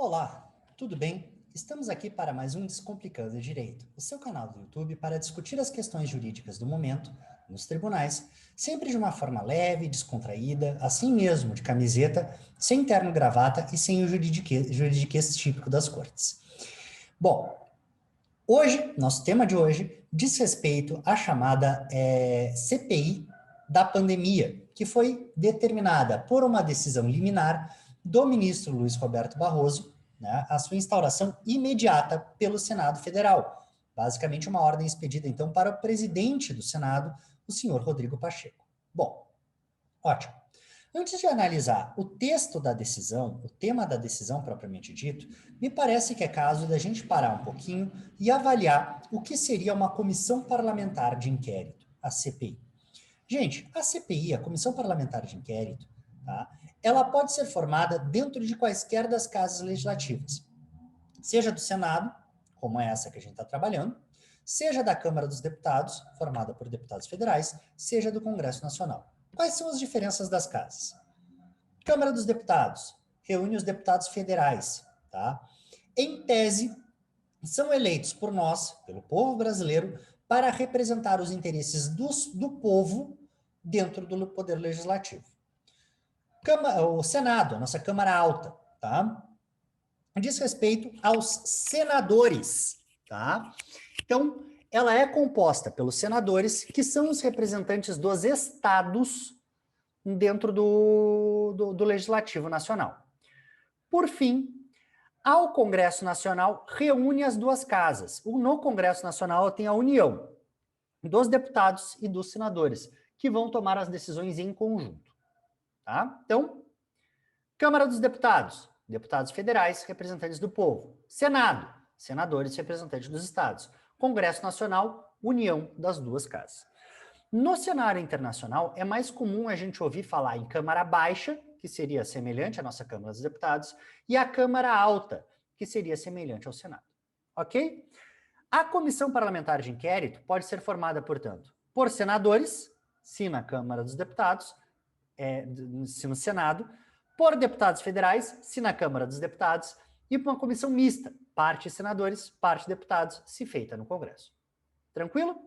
Olá, tudo bem? Estamos aqui para mais um Descomplicando Direito, o seu canal do YouTube para discutir as questões jurídicas do momento, nos tribunais, sempre de uma forma leve, descontraída, assim mesmo, de camiseta, sem terno e gravata e sem o juridiquês típico das cortes. Bom, hoje, nosso tema de hoje diz respeito à chamada CPI da pandemia, que foi determinada por uma decisão liminar do ministro Luiz Roberto Barroso, né, a sua instauração imediata pelo Senado Federal. Basicamente, uma ordem expedida, então, para o presidente do Senado, o senhor Rodrigo Pacheco. Bom, ótimo. Antes de analisar o texto da decisão, o tema da decisão propriamente dito, me parece que é caso da gente parar um pouquinho e avaliar o que seria uma comissão parlamentar de inquérito, a CPI. Gente, a CPI, a Comissão Parlamentar de Inquérito, tá, ela pode ser formada dentro de quaisquer das casas legislativas, seja do Senado, como é essa que a gente está trabalhando, seja da Câmara dos Deputados, formada por deputados federais, seja do Congresso Nacional. Quais são as diferenças das casas? Câmara dos Deputados reúne os deputados federais, tá? Em tese, são eleitos por nós, pelo povo brasileiro, para representar os interesses do povo dentro do poder legislativo. O Senado, a nossa Câmara Alta, tá? Diz respeito aos senadores, tá? Então, ela é composta pelos senadores, que são os representantes dos estados dentro do Legislativo Nacional. Por fim, ao Congresso Nacional reúne as duas casas. No Congresso Nacional tem a união dos deputados e dos senadores, que vão tomar as decisões em conjunto. Tá? Então, Câmara dos Deputados, deputados federais, representantes do povo. Senado, senadores, representantes dos estados. Congresso Nacional, união das duas casas. No cenário internacional, é mais comum a gente ouvir falar em Câmara Baixa, que seria semelhante à nossa Câmara dos Deputados, e a Câmara Alta, que seria semelhante ao Senado. Ok? A Comissão Parlamentar de Inquérito pode ser formada, portanto, por senadores, se na Câmara dos Deputados, se no Senado, por deputados federais, se na Câmara dos Deputados, e por uma comissão mista, parte senadores, parte deputados, se feita no Congresso. Tranquilo?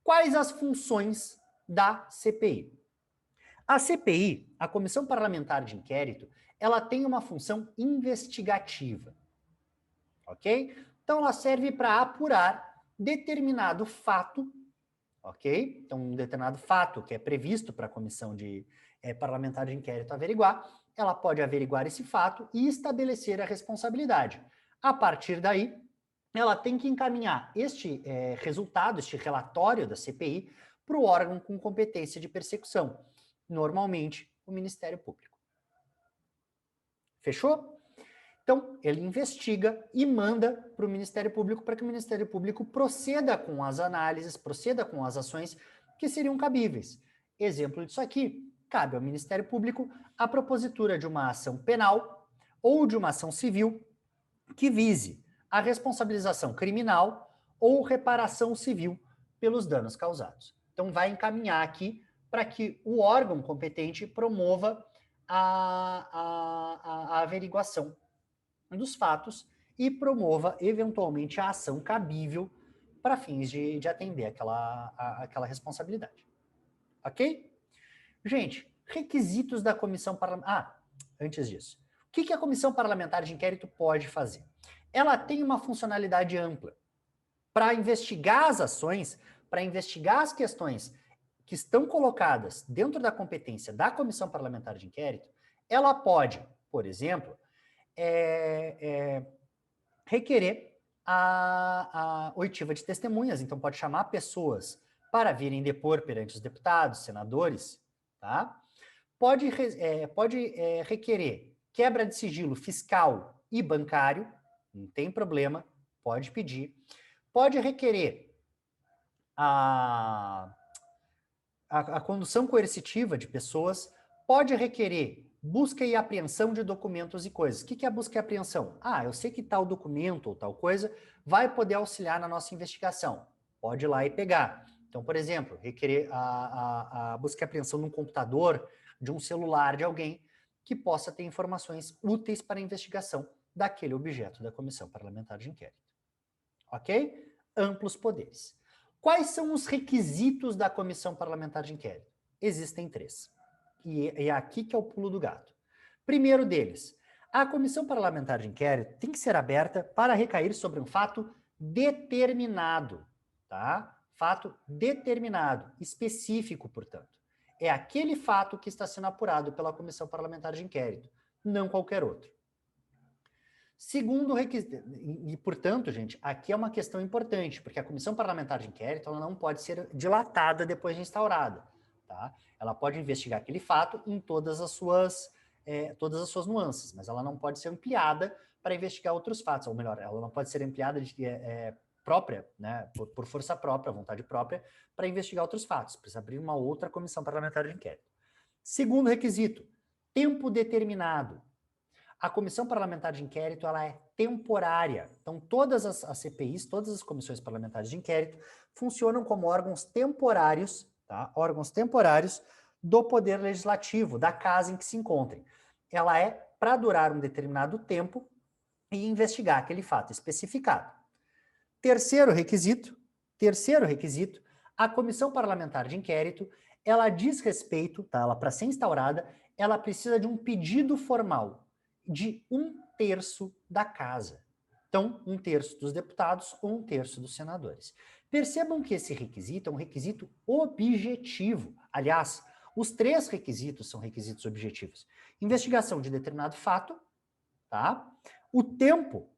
Quais as funções da CPI? A CPI, a Comissão Parlamentar de Inquérito, ela tem uma função investigativa, ok? Então, ela serve para apurar determinado fato, ok? Então, um determinado fato que é previsto para a Comissão Parlamentar de Inquérito averiguar, ela pode averiguar esse fato e estabelecer a responsabilidade. A partir daí, ela tem que encaminhar este resultado, este relatório da CPI, para o órgão com competência de persecução, normalmente o Ministério Público. Fechou? Então, ele investiga e manda para o Ministério Público para que o Ministério Público proceda com as análises, proceda com as ações que seriam cabíveis. Exemplo disso aqui, cabe ao Ministério Público a propositura de uma ação penal ou de uma ação civil que vise a responsabilização criminal ou reparação civil pelos danos causados. Então, vai encaminhar aqui para que o órgão competente promova a averiguação dos fatos e promova, eventualmente, a ação cabível para fins de atender aquela responsabilidade. Ok? Gente, requisitos da comissão parlamentar... antes disso. O que a comissão parlamentar de inquérito pode fazer? Ela tem uma funcionalidade ampla para investigar as ações, para investigar as questões que estão colocadas dentro da competência da comissão parlamentar de inquérito. Ela pode, por exemplo, requerer a oitiva de testemunhas, então pode chamar pessoas para virem depor perante os deputados, senadores, tá? Pode requerer quebra de sigilo fiscal e bancário, não tem problema, pode pedir. Pode requerer a condução coercitiva de pessoas, pode requerer busca e apreensão de documentos e coisas. O que é a busca e apreensão? Eu sei que tal documento ou tal coisa vai poder auxiliar na nossa investigação. Pode ir lá e pegar. Então, por exemplo, requerer a busca e apreensão num computador, de um celular de alguém que possa ter informações úteis para a investigação daquele objeto da comissão parlamentar de inquérito. Ok? Amplos poderes. Quais são os requisitos da comissão parlamentar de inquérito? Existem 3. E é aqui que é o pulo do gato. Primeiro deles, a comissão parlamentar de inquérito tem que ser aberta para recair sobre um fato determinado, tá? Fato determinado, específico, portanto. É aquele fato que está sendo apurado pela comissão parlamentar de inquérito, não qualquer outro. Segundo requisito, e portanto, gente, aqui é uma questão importante, porque a comissão parlamentar de inquérito ela não pode ser dilatada depois de instaurada, tá? Ela pode investigar aquele fato em todas as suas nuances, mas ela não pode ser ampliada para investigar outros fatos, ou melhor, ela não pode ser ampliada própria, né, por força própria, vontade própria, para investigar outros fatos. Precisa abrir uma outra comissão parlamentar de inquérito. Segundo requisito, tempo determinado. A comissão parlamentar de inquérito ela é temporária. Então, todas as CPIs, todas as comissões parlamentares de inquérito funcionam como órgãos temporários, tá? Órgãos temporários do Poder Legislativo, da casa em que se encontrem. Ela é para durar um determinado tempo e investigar aquele fato especificado. Terceiro requisito, a comissão parlamentar de inquérito, ela diz respeito, tá? Ela para ser instaurada, ela precisa de um pedido formal de 1/3 da casa. Então, 1/3 dos deputados ou 1/3 dos senadores. Percebam que esse requisito é um requisito objetivo. Aliás, os 3 requisitos são requisitos objetivos. Investigação de determinado fato, tá? O tempo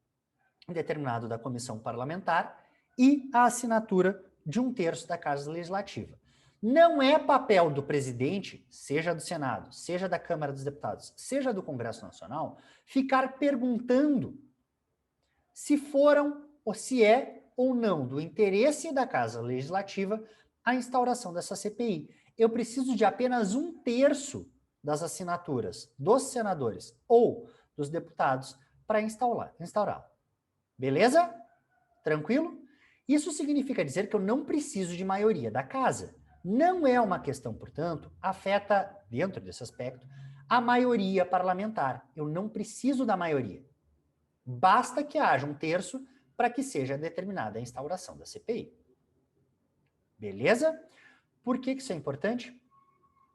determinado da comissão parlamentar e a assinatura de 1/3 da Casa Legislativa. Não é papel do presidente, seja do Senado, seja da Câmara dos Deputados, seja do Congresso Nacional, ficar perguntando se foram ou se é ou não do interesse da Casa Legislativa a instauração dessa CPI. Eu preciso de apenas 1/3 das assinaturas dos senadores ou dos deputados para instaurá-la. Beleza? Tranquilo? Isso significa dizer que eu não preciso de maioria da casa. Não é uma questão, portanto, afeta, dentro desse aspecto, a maioria parlamentar. Eu não preciso da maioria. Basta que haja 1/3 para que seja determinada a instauração da CPI. Beleza? Por que isso é importante?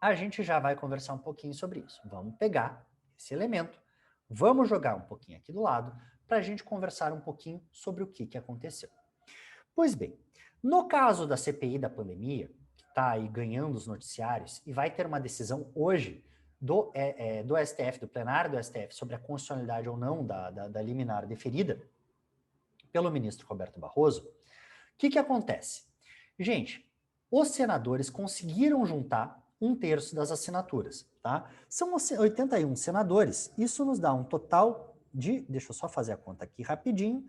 A gente já vai conversar um pouquinho sobre isso. Vamos pegar esse elemento, vamos jogar um pouquinho aqui do lado, para a gente conversar um pouquinho sobre o que aconteceu. Pois bem, no caso da CPI da pandemia, que está aí ganhando os noticiários, e vai ter uma decisão hoje do STF, do plenário do STF, sobre a constitucionalidade ou não da liminar deferida pelo ministro Roberto Barroso, o que acontece? Gente, os senadores conseguiram juntar 1/3 das assinaturas, tá? São 81 senadores, isso nos dá um total de, deixa eu só fazer a conta aqui rapidinho,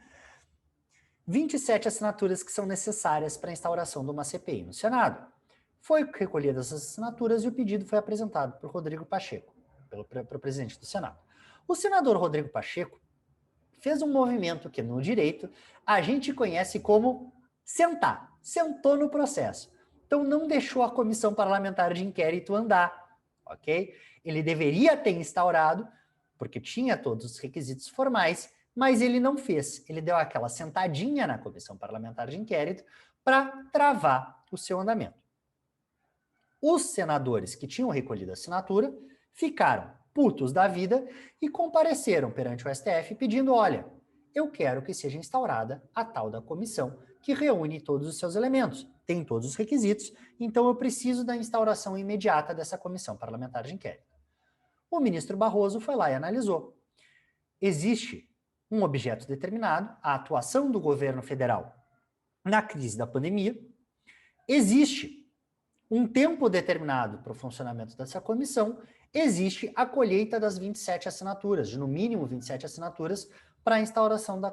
27 assinaturas que são necessárias para a instauração de uma CPI no Senado. Foi recolhidas essas assinaturas e o pedido foi apresentado por Rodrigo Pacheco, pelo presidente do Senado. O senador Rodrigo Pacheco fez um movimento que no direito a gente conhece como sentar, sentou no processo. Então não deixou a comissão parlamentar de inquérito andar, ok? Ele deveria ter instaurado, porque tinha todos os requisitos formais, mas ele não fez. Ele deu aquela sentadinha na comissão parlamentar de inquérito para travar o seu andamento. Os senadores que tinham recolhido a assinatura ficaram putos da vida e compareceram perante o STF pedindo, olha, eu quero que seja instaurada a tal da comissão que reúne todos os seus elementos, tem todos os requisitos, então eu preciso da instauração imediata dessa comissão parlamentar de inquérito. O ministro Barroso foi lá e analisou. Existe um objeto determinado, a atuação do governo federal na crise da pandemia, existe um tempo determinado para o funcionamento dessa comissão, existe a colheita das 27 assinaturas, de no mínimo 27 assinaturas, para a instauração da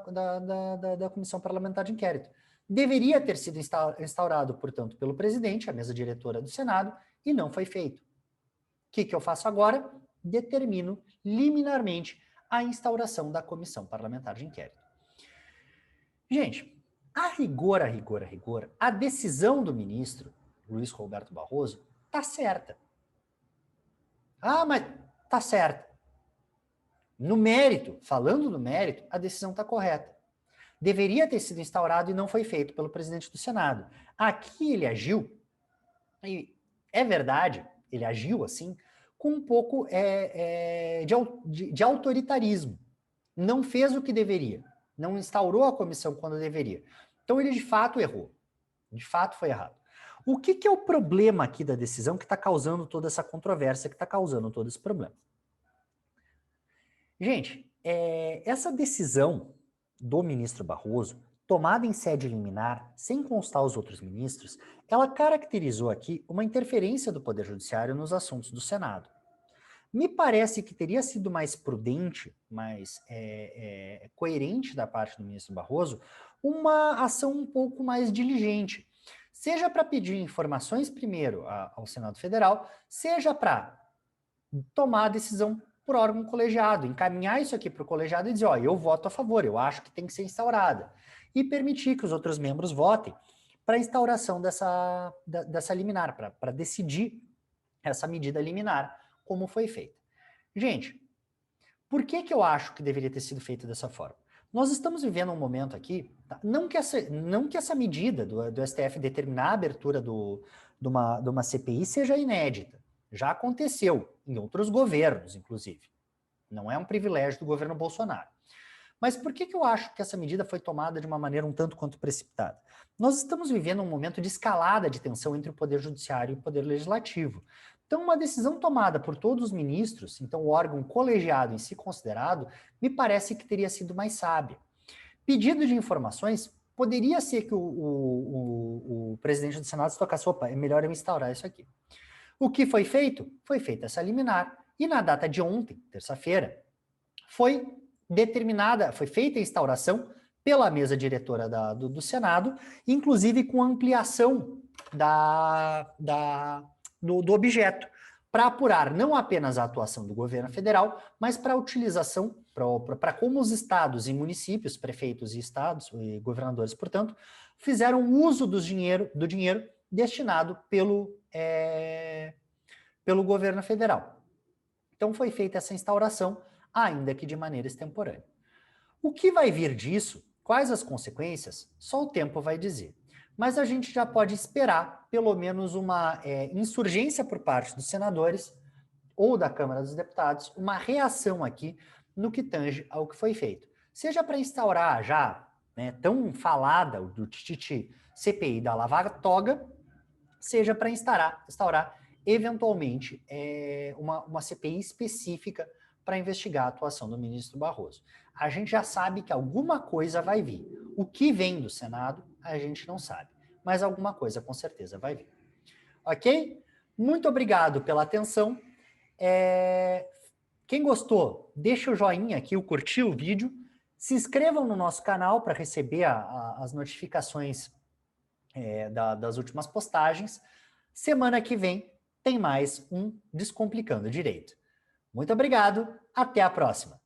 comissão parlamentar de inquérito. Deveria ter sido instaurado, portanto, pelo presidente, a mesa diretora do Senado, e não foi feito. O que eu faço agora? Determino liminarmente a instauração da comissão parlamentar de inquérito. Gente, a rigor, a decisão do ministro Luiz Roberto Barroso tá certa. Ah, mas tá certa. No mérito, falando no mérito, a decisão está correta. Deveria ter sido instaurado e não foi feito pelo presidente do Senado. Aqui ele agiu, e é verdade, ele agiu assim, com um pouco de autoritarismo. Não fez o que deveria, não instaurou a comissão quando deveria. Então ele de fato errou, de fato foi errado. O que é o problema aqui da decisão que está causando toda essa controvérsia, que está causando todo esse problema? Gente, essa decisão do ministro Barroso, tomada em sede liminar, sem constar os outros ministros, ela caracterizou aqui uma interferência do Poder Judiciário nos assuntos do Senado. Me parece que teria sido mais prudente, mais coerente da parte do ministro Barroso, uma ação um pouco mais diligente. Seja para pedir informações primeiro ao Senado Federal, seja para tomar a decisão por órgão colegiado, encaminhar isso aqui para o colegiado e dizer, ó, eu voto a favor, eu acho que tem que ser instaurada. E permitir que os outros membros votem para a instauração dessa liminar, para decidir essa medida liminar, como foi feita. Gente, por que eu acho que deveria ter sido feito dessa forma? Nós estamos vivendo um momento aqui, tá? não que essa medida do STF determinar a abertura de uma CPI seja inédita. Já aconteceu em outros governos, inclusive. Não é um privilégio do governo Bolsonaro. Mas por que eu acho que essa medida foi tomada de uma maneira um tanto quanto precipitada? Nós estamos vivendo um momento de escalada de tensão entre o Poder Judiciário e o Poder Legislativo. Então, uma decisão tomada por todos os ministros, então o órgão colegiado em si considerado, me parece que teria sido mais sábio. Pedido de informações, poderia ser que o presidente do Senado se tocasse, opa, é melhor eu instaurar isso aqui. O que foi feito? Foi feita essa liminar, e na data de ontem, terça-feira, foi feita a instauração pela mesa diretora do Senado, inclusive com ampliação do objeto, para apurar não apenas a atuação do governo federal, mas para a utilização, para como os estados e municípios, prefeitos e estados, e governadores, portanto, fizeram uso do dinheiro destinado pelo governo federal. Então foi feita essa instauração, ainda que de maneira extemporânea. O que vai vir disso, quais as consequências, só o tempo vai dizer. Mas a gente já pode esperar, pelo menos, uma insurgência por parte dos senadores ou da Câmara dos Deputados, uma reação aqui no que tange ao que foi feito. Seja para instaurar já, tão falada do tititi CPI da Lava Toga, seja para instaurar eventualmente, uma CPI específica para investigar a atuação do ministro Barroso. A gente já sabe que alguma coisa vai vir. O que vem do Senado, a gente não sabe. Mas alguma coisa, com certeza, vai vir. Ok? Muito obrigado pela atenção. Quem gostou, deixa o joinha aqui, o curtir o vídeo. Se inscrevam no nosso canal para receber as notificações das últimas postagens. Semana que vem tem mais um Descomplicando Direito. Muito obrigado, até a próxima.